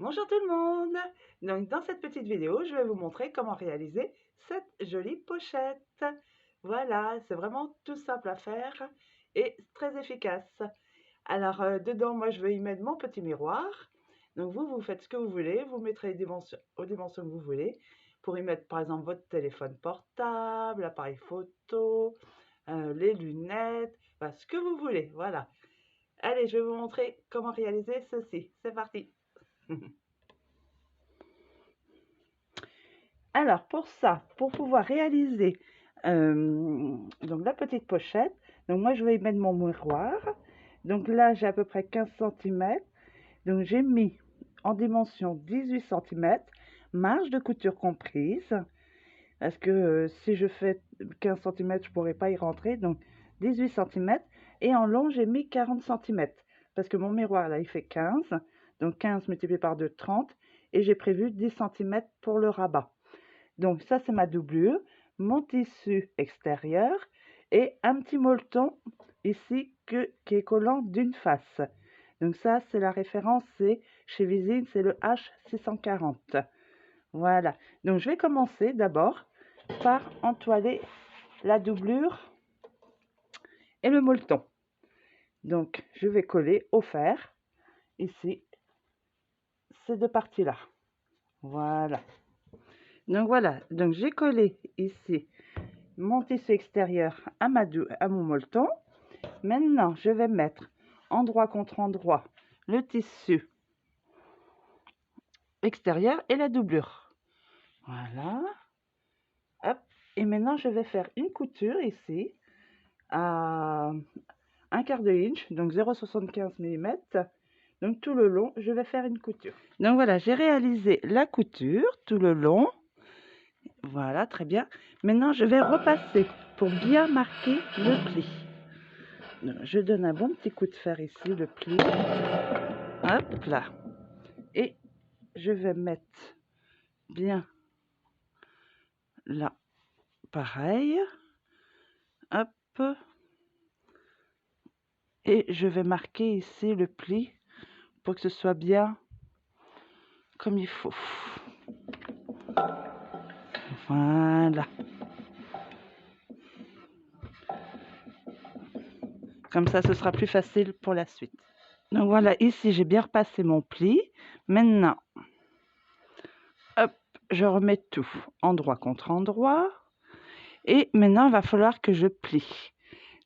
Bonjour tout le monde! Donc dans cette petite vidéo, je vais vous montrer comment réaliser cette jolie pochette. Voilà, c'est vraiment tout simple à faire et très efficace. Alors dedans, moi je vais y mettre mon petit miroir. Donc vous faites ce que vous voulez, vous mettrez les dimensions, aux dimensions que vous voulez. Pour y mettre par exemple votre téléphone portable, l'appareil photo, les lunettes, enfin, ce que vous voulez, voilà. Allez, je vais vous montrer comment réaliser ceci. C'est parti! Alors pour ça, pour pouvoir réaliser donc la petite pochette, donc moi je vais y mettre mon miroir. Donc là j'ai à peu près 15 centimètres. Donc j'ai mis en dimension 18 centimètres, marge de couture comprise, parce que si je fais 15 centimètres je pourrais pas y rentrer, donc 18 centimètres. Et en long j'ai mis 40 centimètres, parce que mon miroir là il fait 15, donc 15 multiplié par 2, 30, et j'ai prévu 10 centimètres pour le rabat. Donc ça, c'est ma doublure, mon tissu extérieur et un petit molleton ici qui est collant d'une face. Donc ça, c'est la référence, c'est chez Visine, c'est le H640. Voilà. Donc je vais commencer d'abord par entoiler la doublure et le molleton. Donc je vais coller au fer ici ces deux parties-là. Voilà. Donc voilà, donc j'ai collé ici mon tissu extérieur à mon molleton. Maintenant, je vais mettre endroit contre endroit le tissu extérieur et la doublure. Voilà. Hop. Et maintenant, je vais faire une couture ici à 1/4 inch, donc 0,75 mm. Donc tout le long, je vais faire une couture. Donc voilà, j'ai réalisé la couture tout le long. Voilà, très bien. Maintenant, je vais repasser pour bien marquer le pli. Je donne un bon petit coup de fer ici, le pli. Hop là. Et je vais mettre bien là, pareil. Hop. Et je vais marquer ici le pli pour que ce soit bien comme il faut. Voilà. Comme ça, ce sera plus facile pour la suite. Donc voilà, ici, j'ai bien repassé mon pli. Maintenant, hop, je remets tout endroit contre endroit. Et maintenant, il va falloir que je plie.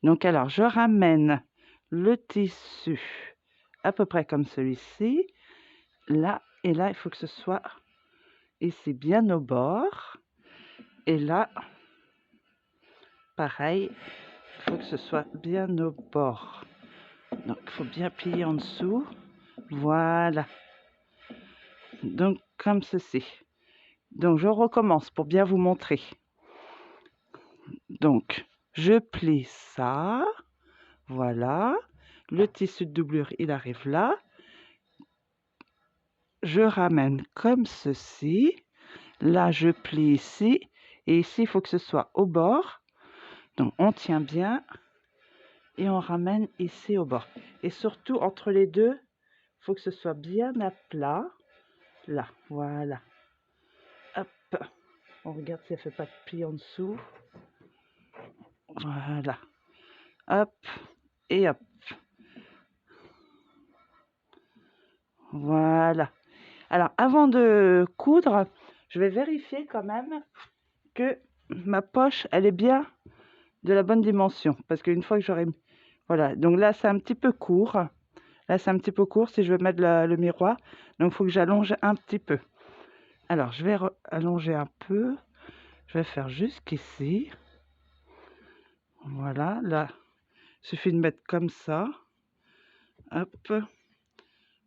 Donc alors, je ramène le tissu à peu près comme celui-ci. Là, et là, il faut que ce soit ici bien au bord. Et là, pareil, il faut que ce soit bien au bord. Donc, il faut bien plier en dessous. Voilà. Donc, comme ceci. Donc, je recommence pour bien vous montrer. Donc, je plie ça. Voilà. Le tissu de doublure, il arrive là. Je ramène comme ceci. Là, je plie ici. Et ici, il faut que ce soit au bord. Donc, on tient bien. Et on ramène ici au bord. Et surtout, entre les deux, il faut que ce soit bien à plat. Là, voilà. Hop. On regarde si elle ne fait pas de pli en dessous. Voilà. Hop. Et hop. Voilà. Alors, avant de coudre, je vais vérifier quand même que ma poche, elle est bien de la bonne dimension. Parce qu'une fois que j'aurai... Voilà. Donc là, c'est un petit peu court. Là, c'est un petit peu court si je veux mettre le miroir. Donc, il faut que j'allonge un petit peu. Alors, je vais allonger un peu. Je vais faire jusqu'ici. Voilà. Là, il suffit de mettre comme ça. Hop.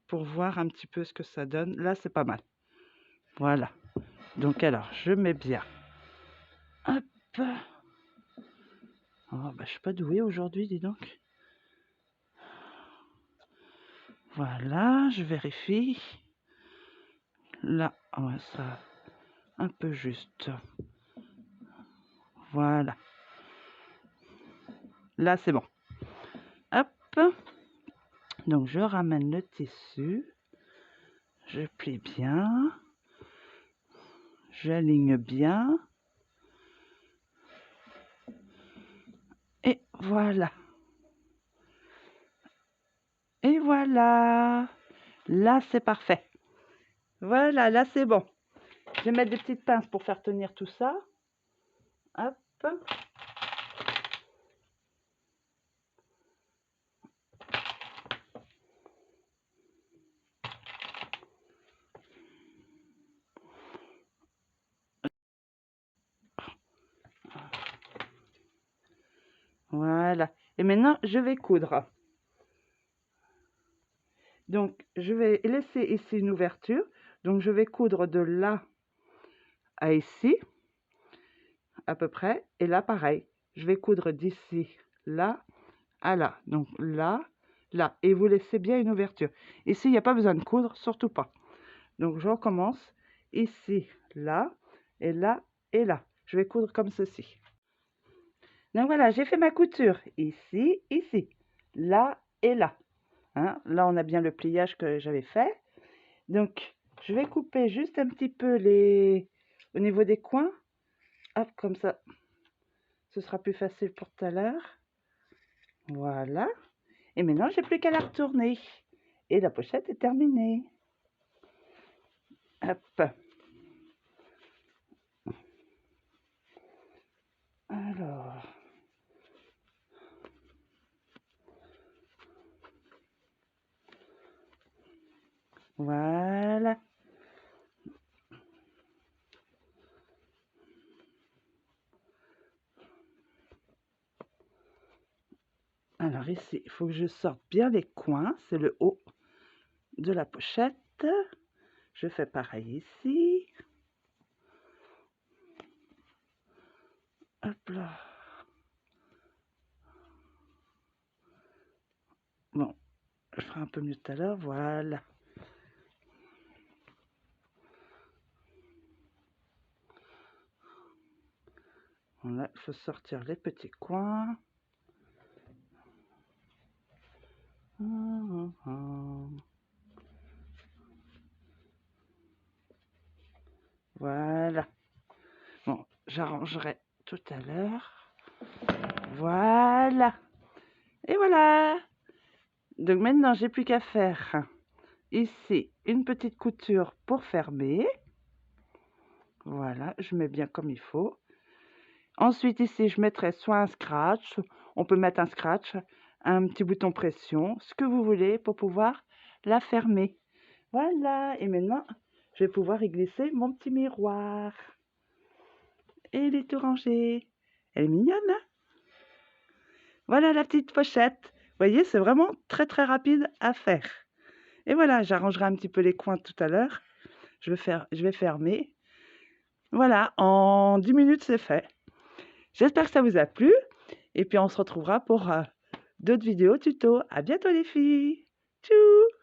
Pour voir un petit peu ce que ça donne. Là, c'est pas mal. Voilà. Donc, alors, je mets bien. Hop. Oh, bah, je suis pas douée aujourd'hui, dis donc. Voilà, je vérifie. Là, ouais, ça, un peu juste. Voilà. Là, c'est bon. Hop. Donc, je ramène le tissu. Je plie bien. J'aligne bien. Et voilà. Et voilà. Là, c'est parfait. Voilà, là, c'est bon. Je vais mettre des petites pinces pour faire tenir tout ça. Hop. Voilà. Et maintenant, je vais coudre. Donc, je vais laisser ici une ouverture. Donc, je vais coudre de là à ici, à peu près. Et là, pareil. Je vais coudre d'ici, là, à là. Donc, là, là. Et vous laissez bien une ouverture. Ici, il n'y a pas besoin de coudre, surtout pas. Donc, je recommence ici, là, et là, et là. Je vais coudre comme ceci. Donc, voilà, j'ai fait ma couture. Ici, ici, là et là. Hein, là, on a bien le pliage que j'avais fait. Donc, je vais couper juste un petit peu au niveau des coins. Hop, comme ça, ce sera plus facile pour tout à l'heure. Voilà. Et maintenant, j'ai plus qu'à la retourner. Et la pochette est terminée. Hop. Alors. Voilà. Alors ici, il faut que je sorte bien les coins. C'est le haut de la pochette. Je fais pareil ici. Hop là. Bon, je ferai un peu mieux tout à l'heure. Voilà. Voilà, il faut sortir les petits coins. Voilà. Bon, j'arrangerai tout à l'heure. Voilà. Et voilà. Donc maintenant, j'ai plus qu'à faire ici une petite couture pour fermer. Voilà, je mets bien comme il faut. Ensuite, ici, je mettrai soit un scratch, on peut mettre un scratch, un petit bouton pression, ce que vous voulez pour pouvoir la fermer. Voilà, et maintenant, je vais pouvoir y glisser mon petit miroir. Et il est tout rangé. Elle est mignonne, hein? Voilà la petite pochette. Vous voyez, c'est vraiment très très rapide à faire. Et voilà, j'arrangerai un petit peu les coins tout à l'heure. Je vais fermer. Voilà, en 10 minutes, c'est fait. J'espère que ça vous a plu. Et puis, on se retrouvera pour d'autres vidéos tuto. À bientôt les filles. Tchou!